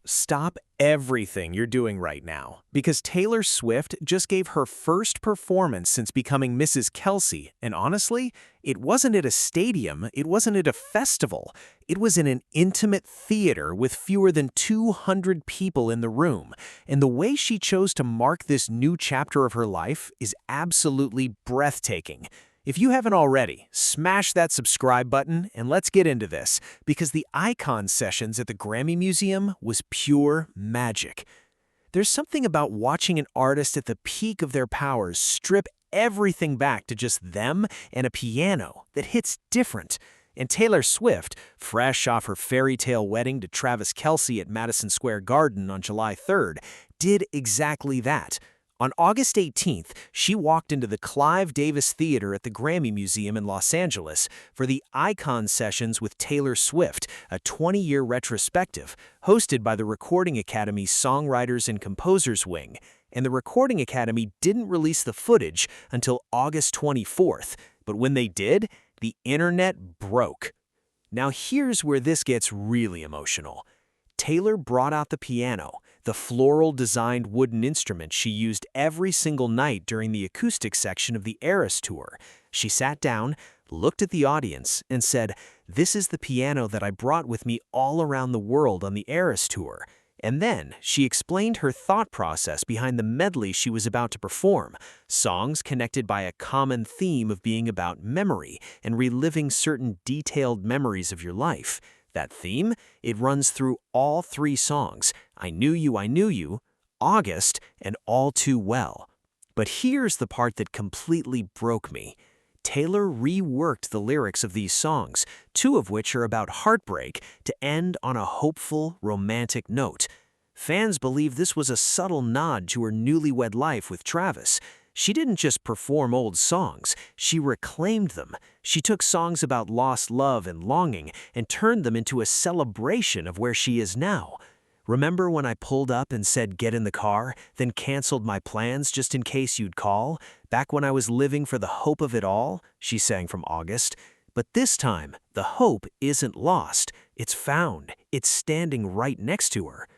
Stop everything you're doing right now, because Taylor Swift just gave her first performance since becoming Mrs. Kelsey, and honestly, it wasn't at a stadium, it wasn't at a festival, it was in an intimate theater with fewer than 200 people in the room, and the way she chose to mark this new chapter of her life is absolutely breathtaking. If you haven't already, smash that subscribe button and let's get into this, because the Icon Sessions at the Grammy Museum was pure magic. There's something about watching an artist at the peak of their powers strip everything back to just them and a piano that hits different. And Taylor Swift, fresh off her fairy tale wedding to Travis Kelce at Madison Square Garden on July 3rd, did exactly that. On August 18th, she walked into the Clive Davis Theater at the Grammy Museum in Los Angeles for the Icon Sessions with Taylor Swift, a 20-year retrospective hosted by the Recording Academy's Songwriters and Composers Wing. And the Recording Academy didn't release the footage until August 24th, but when they did, the internet broke. Now here's where this gets really emotional. Taylor brought out the piano, the floral-designed wooden instrument she used every single night during the acoustic section of the Eras Tour. She sat down, looked at the audience, and said, "This is the piano that I brought with me all around the world on the Eras Tour." And then she explained her thought process behind the medley she was about to perform, songs connected by a common theme of being about memory and reliving certain detailed memories of your life. That theme, it runs through all three songs, I Knew You, August, and All Too Well. But here's the part that completely broke me. Taylor reworked the lyrics of these songs, two of which are about heartbreak, to end on a hopeful, romantic note. Fans believe this was a subtle nod to her newlywed life with Travis. She didn't just perform old songs, she reclaimed them. She took songs about lost love and longing and turned them into a celebration of where she is now. Remember when I pulled up and said get in the car, then canceled my plans just in case you'd call? Back when I was living for the hope of it all, she sang from August. But this time, the hope isn't lost. It's found. It's standing right next to her.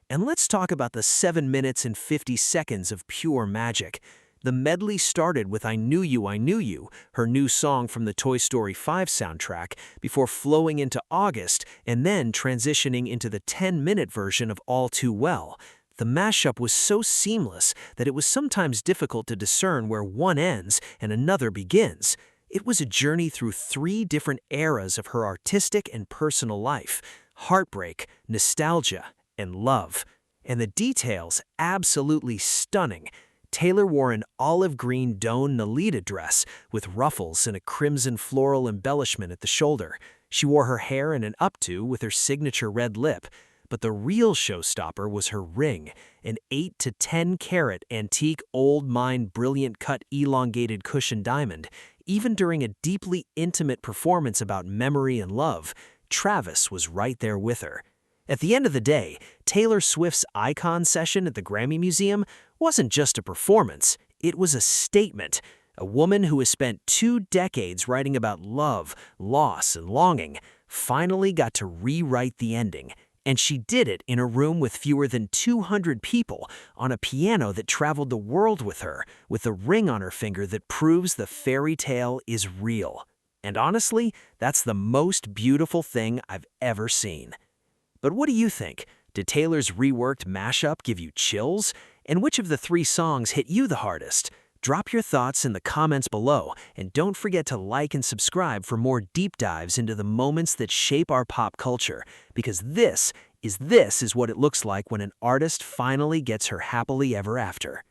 And let's talk about the 7 minutes and 50 seconds of pure magic. The medley started with I Knew You, her new song from the Toy Story 5 soundtrack, before flowing into August and then transitioning into the 10-minute version of All Too Well. The mashup was so seamless that it was sometimes difficult to discern where one ends and another begins. It was a journey through 3 different eras of her artistic and personal life: heartbreak, nostalgia, and love. And the details, absolutely stunning. Taylor wore an olive green Dawn Nolita dress with ruffles and a crimson floral embellishment at the shoulder. She wore her hair in an updo with her signature red lip. But the real showstopper was her ring, an 8 to 10 carat antique old mine brilliant cut elongated cushion diamond. Even during a deeply intimate performance about memory and love, Travis was right there with her. At the end of the day, Taylor Swift's Icon Session at the Grammy Museum wasn't just a performance, it was a statement. A woman who has spent 2 decades writing about love, loss, and longing finally got to rewrite the ending. And she did it in a room with fewer than 200 people, on a piano that traveled the world with her, with a ring on her finger that proves the fairy tale is real. And honestly, that's the most beautiful thing I've ever seen. But what do you think? Did Taylor's reworked mashup give you chills? And which of the 3 songs hit you the hardest? Drop your thoughts in the comments below, and don't forget to like and subscribe for more deep dives into the moments that shape our pop culture, because this is what it looks like when an artist finally gets her happily ever after.